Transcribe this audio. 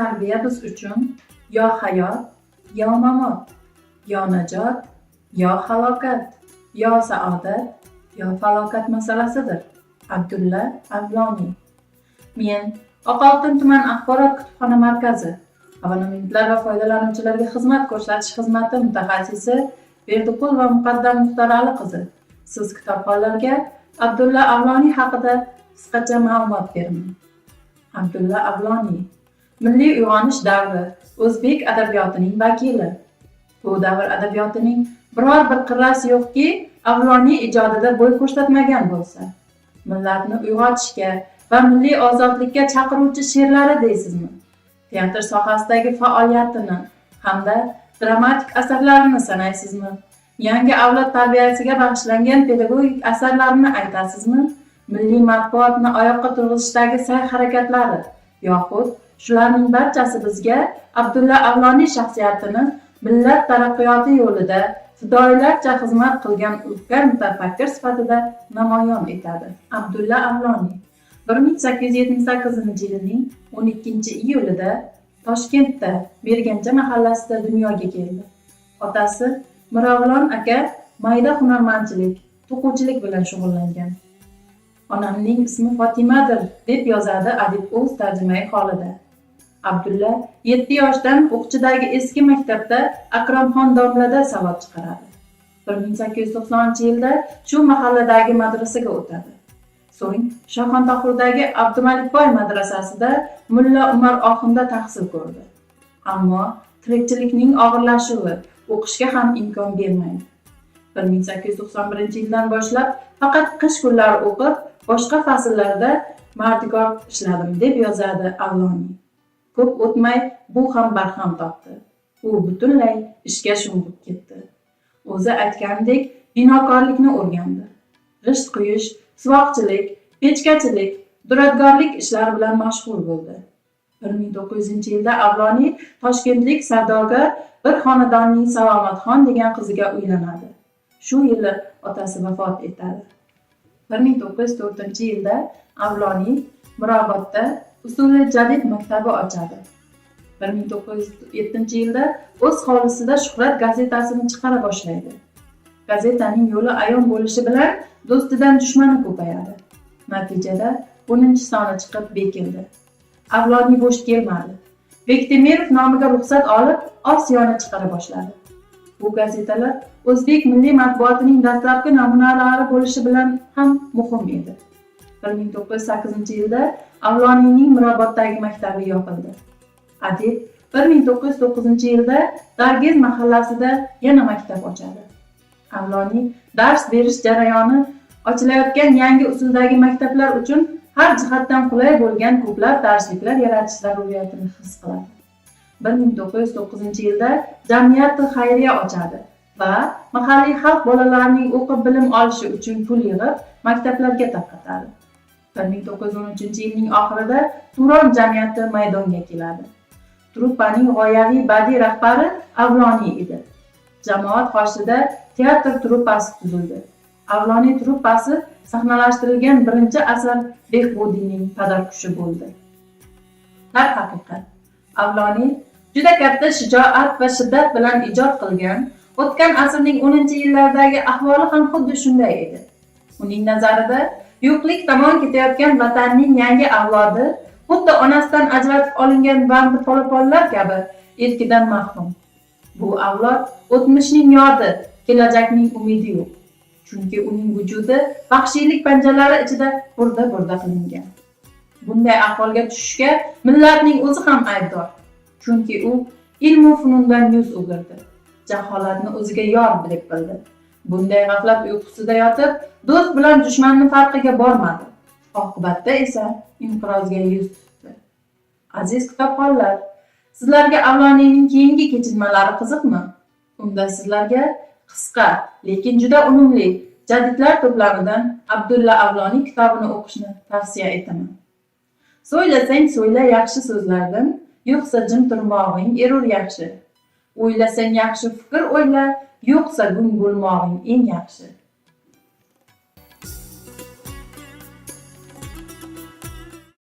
Tarbiya biz uchun yo hayot, yo mamot, yo najot, yo halokat, yo saodat, yo falokat masalasidir. Abdulla Avloniy. Men Oqoltin tuman axborot kutubxona markazi abonentlar va foydalanuvchilarga xizmat ko'rsatish xizmati mutaxassisi Berdiqulova Muqaddam Muxtorali qizi. Siz kitobxonlarga Abdulla Avloniy haqida qisqacha ma'lumot beraman. Abdulla Avloniy milliy uyg'onish davri o'zbek adabiyotining vakili. Bu davr adabiyotining biror bir qirrasi yo'qki, Avloniy ijodida bo'y ko'rsatmagan bo'lsa. Millatni uyg'otishga va milliy ozodlikka chaqiruvchi she'rlari deysizmi? Teatr sohasidagi faoliyatini hamda dramatik asarlarini sanaysizmi? Yangi avlod tarbiyasiga bag'ishlangan pedagogik asarlarini aytasizmi? Milliy matbuotni oyoqqa turg'izishdagi sa'y-harakatlari yoxud shularning barchasi bizga Abdulla Avloniy shaxsiyatini millat taraqqiyoti yo'lida fidoyilarcha xizmat qilgan ulkan mutafakkir sifatida namoyon etadi. Abdulla Avloniy 1878-yilning 12-iyulida Toshkentda Bergancha mahallasida dunyoga keldi. Otasi Miravlon aka mayda hunarmandchilik, to'quvchilik bilan shug'ullangan. Onamning ismi Fotimadir, deb yozadi adib o'z tarjimai holida. Abdulla 7 yoshdan O'qchidagi eski maktabda Akromxon domlada savod chiqaradi. 1890-yilda shu mahalladagi madrasaga o'tadi. So'ng Shoxontohurdagi Abdumalikboy madrasasida Mulla Umar Oxunda tahsil ko'rdi. Ammo tirikchilikning og'irlashuvi o'qishga ham imkon bermaydi. 1891-yildan boshlab faqat qish kunlari o'qib, boshqa fasllarda mardikor ishladim, deb yozadi Avloniy. Ko'p o'tmay bu ham barham topdi. U butunlay ishga sho'ng'ib ketdi. O'zi aytgandek, binokorlikni o'rgandi. G'isht quyish, suvoqchilik, pechkachilik, duradgorlik ishlari bilan mashg'ul bo'ldi. 1900-yilda Avloniy toshkentlik savdogar bir xonadonning Salomatxon degan qiziga uylanadi. Shu yili otasi vafot etadi. 1904-yilda Avloniy Mirobodda Usuli jadid maktabi ochadi. 1907-yilda o'z hovlisida Shuhrat gazetasini chiqara boshlaydi. Gazetaning yo'li ayon bo'lishi bilan do'stidan dushmani ko'payadi. Natijada 10-soni chiqib bekildi. Avloniy bo'sh kelmadi. Bektemirov nomiga ruxsat olib, Osiyoni chiqara boshladi. Bu gazetalar o'zbek milliy matbuotining dastlabki namunalari bo'lishi bilan ham muhim edi. 1908-yilda Avloniyning Miroboddagi maktabi yopildi. Adib 1909-yilda Dargez mahallasida yana maktab ochadi. Avloniy dars berish jarayoni ochilayotgan yangi usuldagi maktablar uchun har jihatdan qulay bo'lgan ko'plab darsliklar yaratish zaruriyatini his qiladi. 1909-yilda jamiyat xayriya ochadi va mahalliy xalq bolalarining o'qib bilim olishi uchun pul yig'ib maktablarga tarqatadi. 1913-yilning oxirida Turon jamiyati maydonga keladi. Truppaning g'oyaviy badiiy rahbari Avloniy edi. Jamoat qoshida teatr truppasi tuzildi. Avloniy truppasi sahnalashtirilgan birinchi asar Behbudiyning Padarkushi bo'ldi. Darhaqiqat, Avloniy juda katta shijoat va shiddat bilan ijod qilgan, o'tgan asrning 10-yillaridagi ahvoli ham xuddi shunday edi. Uning nazarida yo'qlik tomon ketayotgan vatanning yangi avlodi xuddi onasidan ajratib olingan bandi polaponlar kabi erkidan mahrum. Bu avlod o'tmishning yodi, kelajakning umidi yo'q. Chunki uning vujudi vahshiylik panjalari ichida burda qilingan. Bunday ahvolga tushishga millatning o'zi ham aybdor. Chunki u ilm va funundan yuz o'girdi. Jaholatni o'ziga yor bilib bildi. Bunday g'aflat uyqusida yotib, do'st bilan dushmanning farqiga bormadi. Oqibatda esa inqirozga yuz tutdi. Aziz kitobxonlar, sizlarga Avloniyning keyingi kechinmalari qiziqmi? Unda sizlarga qisqa, lekin juda unumli jadidlar to'plamidan Abdulla Avloniy kitobini o'qishni tavsiya etaman. So'ylasang so'yla yaxshi so'zlardan, yo'qsa jim turmog'ing erur yaxshi. O'ylasang yaxshi fikr o'yla, yo'qsa gung bo'lmog'ing eng yaxshi.